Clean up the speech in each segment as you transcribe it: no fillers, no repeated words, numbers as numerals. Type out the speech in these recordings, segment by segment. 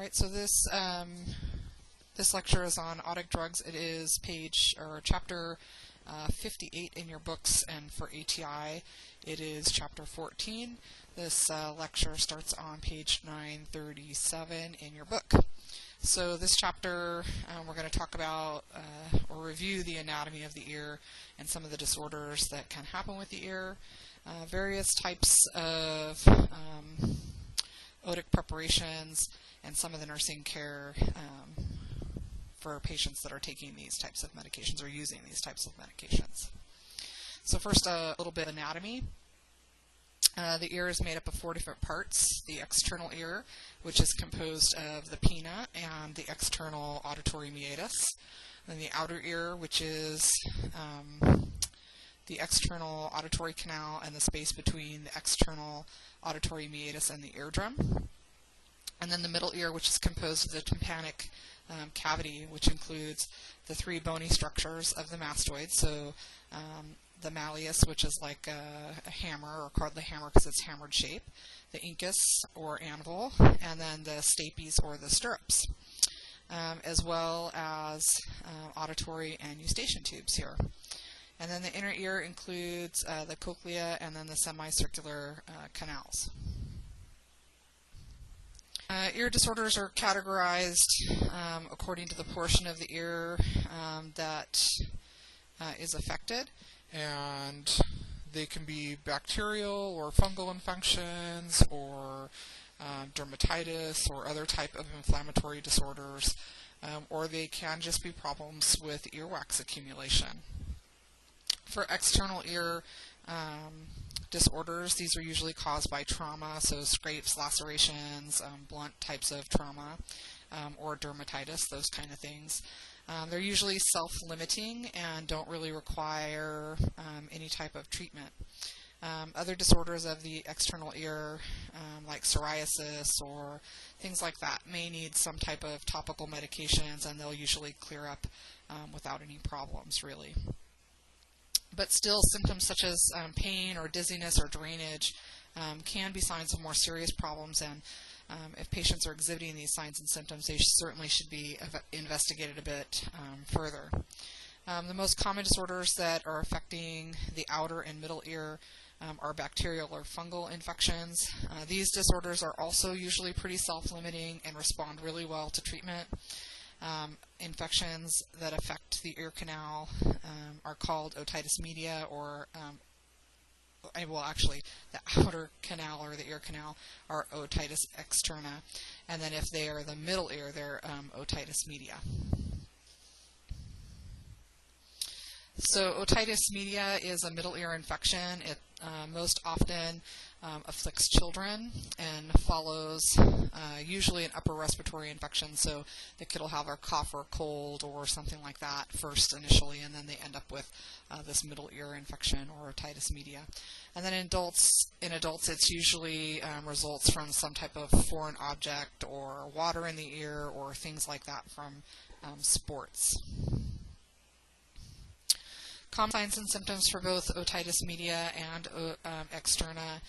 Alright, so this lecture is on Otic Drugs. It is chapter 58 in your books, and for ATI it is chapter 14. This lecture starts on page 937 in your book. So this chapter we're going to talk about or review the anatomy of the ear and some of the disorders that can happen with the ear, various types of otic preparations, and some of the nursing care for patients that are taking these types of medications or using these types of medications. So first, a little bit of anatomy. The ear is made up of 4 different parts. The external ear, which is composed of the pinna and the external auditory meatus. Then the outer ear, which is the external auditory canal and the space between the external auditory meatus and the eardrum. And then the middle ear, which is composed of the tympanic cavity, which includes the 3 bony structures of the mastoid. So the malleus, which is like a hammer, or called the hammer because it's hammered shape, the incus, or anvil, and then the stapes, or the stirrups, as well as auditory and eustachian tubes here. And then the inner ear includes the cochlea and then the semicircular canals. Ear disorders are categorized according to the portion of the ear that is affected, and they can be bacterial or fungal infections, or dermatitis, or other type of inflammatory disorders, or they can just be problems with earwax accumulation. For external ear disorders, these are usually caused by trauma, so scrapes, lacerations, blunt types of trauma, or dermatitis, those kind of things. They're usually self-limiting and don't really require any type of treatment. Other disorders of the external ear, like psoriasis or things like that, may need some type of topical medications, and they'll usually clear up without any problems, really. But still, symptoms such as pain or dizziness or drainage can be signs of more serious problems, and if patients are exhibiting these signs and symptoms, they certainly should be investigated a bit further. The most common disorders that are affecting the outer and middle ear are bacterial or fungal infections. These disorders are also usually pretty self-limiting and respond really well to treatment. Infections that affect the ear canal are called otitis media, or the outer canal or the ear canal are otitis externa, and then if they are the middle ear, they're otitis media. So otitis media is a middle ear infection. It most often afflicts children and follows usually an upper respiratory infection, so the kid will have a cough or a cold or something like that first initially, and then they end up with this middle ear infection or otitis media. And then in adults it's usually results from some type of foreign object or water in the ear or things like that from sports. Common signs and symptoms for both otitis media and externa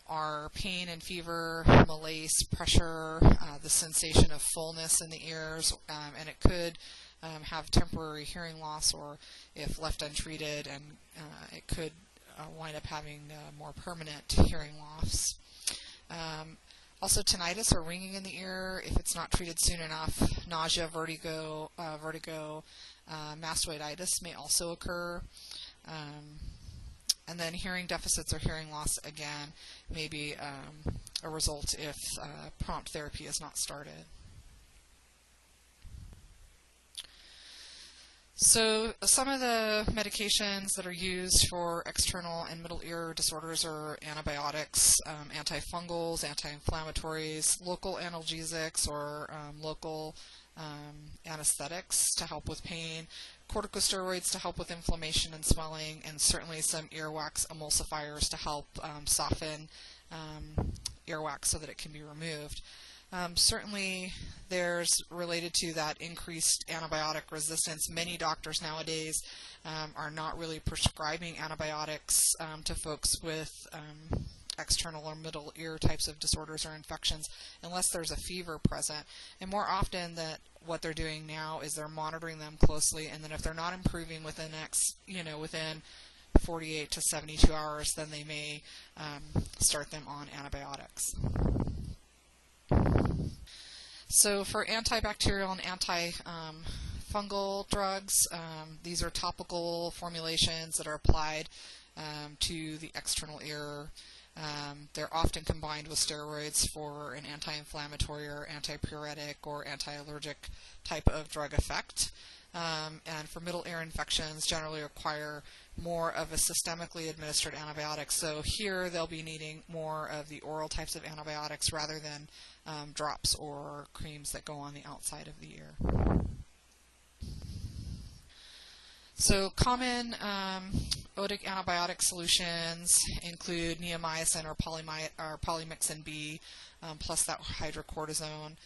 are pain and fever, malaise, pressure, the sensation of fullness in the ears, and it could have temporary hearing loss, or if left untreated, and it could wind up having more permanent hearing loss. Also tinnitus, or ringing in the ear, if it's not treated soon enough. Nausea, vertigo, mastoiditis may also occur. And then hearing deficits or hearing loss, again, may be a result if prompt therapy is not started. So some of the medications that are used for external and middle ear disorders are antibiotics, antifungals, anti-inflammatories, local analgesics, or local anesthetics to help with pain, corticosteroids to help with inflammation and swelling, and certainly some earwax emulsifiers to help soften earwax so that it can be removed. Certainly there's, related to that increased antibiotic resistance, many doctors nowadays are not really prescribing antibiotics to folks with external or middle ear types of disorders or infections unless there's a fever present. And more often that what they're doing now is they're monitoring them closely, and then if they're not improving within within 48 to 72 hours, then they may start them on antibiotics. So for antibacterial and antifungal drugs, these are topical formulations that are applied to the external ear. They're often combined with steroids for an anti-inflammatory or antipyretic or anti-allergic type of drug effect. And for middle ear infections, generally require more of a systemically administered antibiotic. So here they'll be needing more of the oral types of antibiotics rather than drops or creams that go on the outside of the ear. So common otic antibiotic solutions include neomycin or polymyxin B plus that hydrocortisone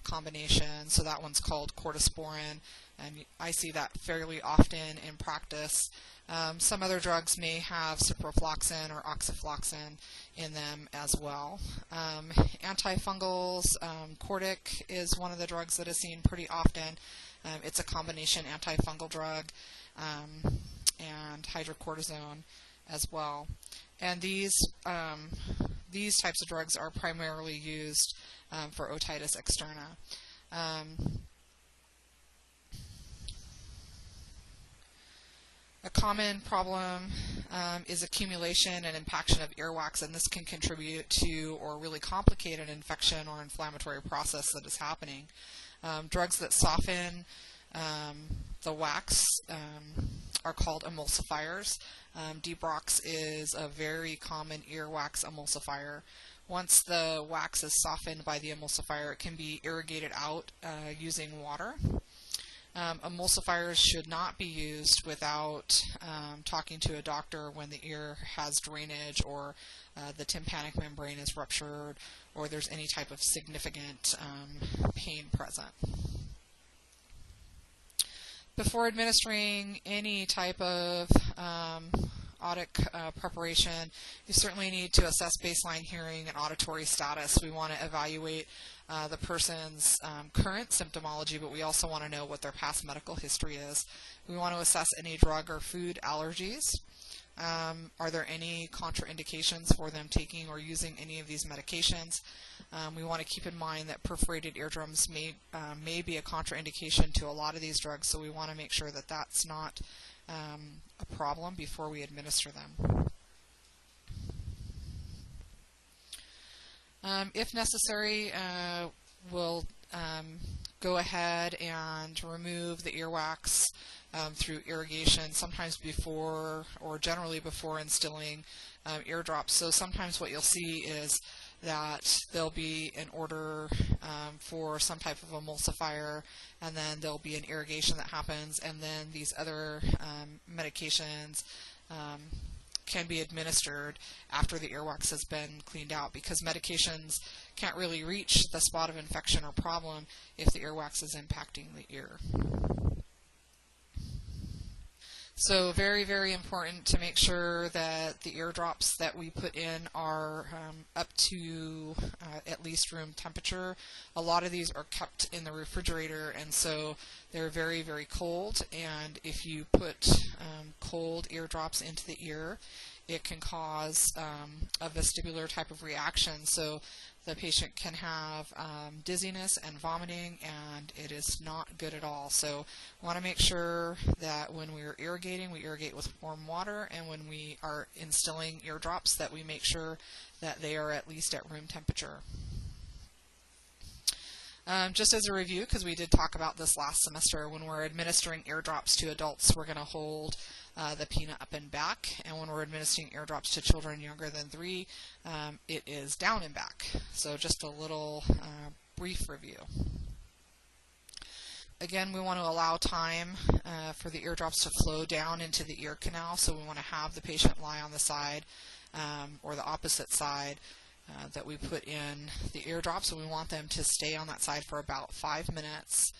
combination. So that one's called cortisporin, and I see that fairly often in practice. Some other drugs may have ciprofloxacin or oxafloxacin in them as well. Antifungals, Cortic is one of the drugs that is seen pretty often. It's a combination antifungal drug and hydrocortisone as well. And these types of drugs are primarily used for otitis externa. A common problem is accumulation and impaction of earwax, and this can contribute to or really complicate an infection or inflammatory process that is happening. Drugs that soften the wax are called emulsifiers. Debrox is a very common earwax emulsifier. Once the wax is softened by the emulsifier, it can be irrigated out using water. Emulsifiers should not be used without talking to a doctor when the ear has drainage or the tympanic membrane is ruptured or there's any type of significant pain present. Before administering any type of otic preparation, you certainly need to assess baseline hearing and auditory status. We want to evaluate the person's current symptomology, but we also want to know what their past medical history is. We want to assess any drug or food allergies. Are there any contraindications for them taking or using any of these medications? We want to keep in mind that perforated eardrums may be a contraindication to a lot of these drugs, so we want to make sure that that's not a problem before we administer them. If necessary, we'll go ahead and remove the earwax through irrigation, sometimes before or generally before instilling eardrops. So sometimes what you'll see is that there'll be an order for some type of emulsifier, and then there'll be an irrigation that happens, and then these other medications can be administered after the earwax has been cleaned out, because medications can't really reach the spot of infection or problem if the earwax is impacting the ear. So very, very important to make sure that the eardrops that we put in are up to at least room temperature. A lot of these are kept in the refrigerator, and so they're very, very cold. And if you put cold eardrops into the ear, it can cause a vestibular type of reaction. So the patient can have dizziness and vomiting, and it is not good at all. So we want to make sure that when we're irrigating, we irrigate with warm water, and when we are instilling eardrops, that we make sure that they are at least at room temperature. Just as a review, because we did talk about this last semester, when we're administering eardrops to adults, we're going to hold the Pinna up and back, and when we're administering eardrops to children younger than 3, it is down and back. So just a little brief review. Again, we want to allow time for the eardrops to flow down into the ear canal, so we want to have the patient lie on the side or the opposite side that we put in the eardrops, and we want them to stay on that side for about 5 minutes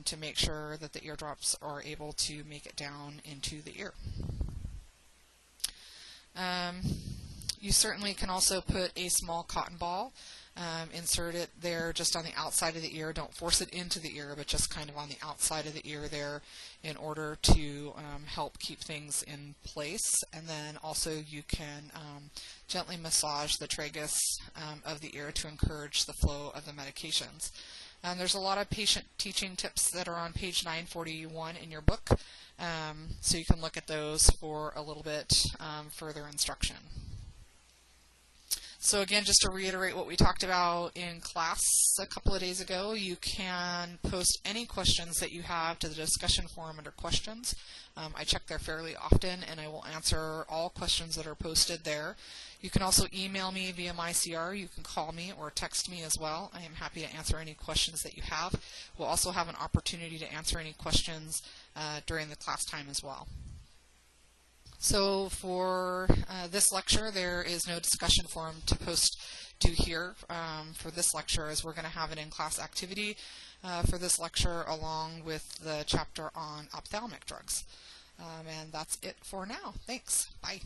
to make sure that the eardrops are able to make it down into the ear. You certainly can also put a small cotton ball, insert it there just on the outside of the ear. Don't force it into the ear, but just kind of on the outside of the ear there in order to help keep things in place. And then also you can gently massage the tragus of the ear to encourage the flow of the medications. There's a lot of patient teaching tips that are on page 941 in your book, so you can look at those for a little bit further instruction. So again, just to reiterate what we talked about in class a couple of days ago, you can post any questions that you have to the discussion forum under questions. I check there fairly often, and I will answer all questions that are posted there. You can also email me via MyCR. You can call me or text me as well. I am happy to answer any questions that you have. We'll also have an opportunity to answer any questions during the class time as well. So for this lecture, there is no discussion forum to post to here for this lecture, as we're going to have an in-class activity for this lecture along with the chapter on ophthalmic drugs. And that's it for now. Thanks. Bye.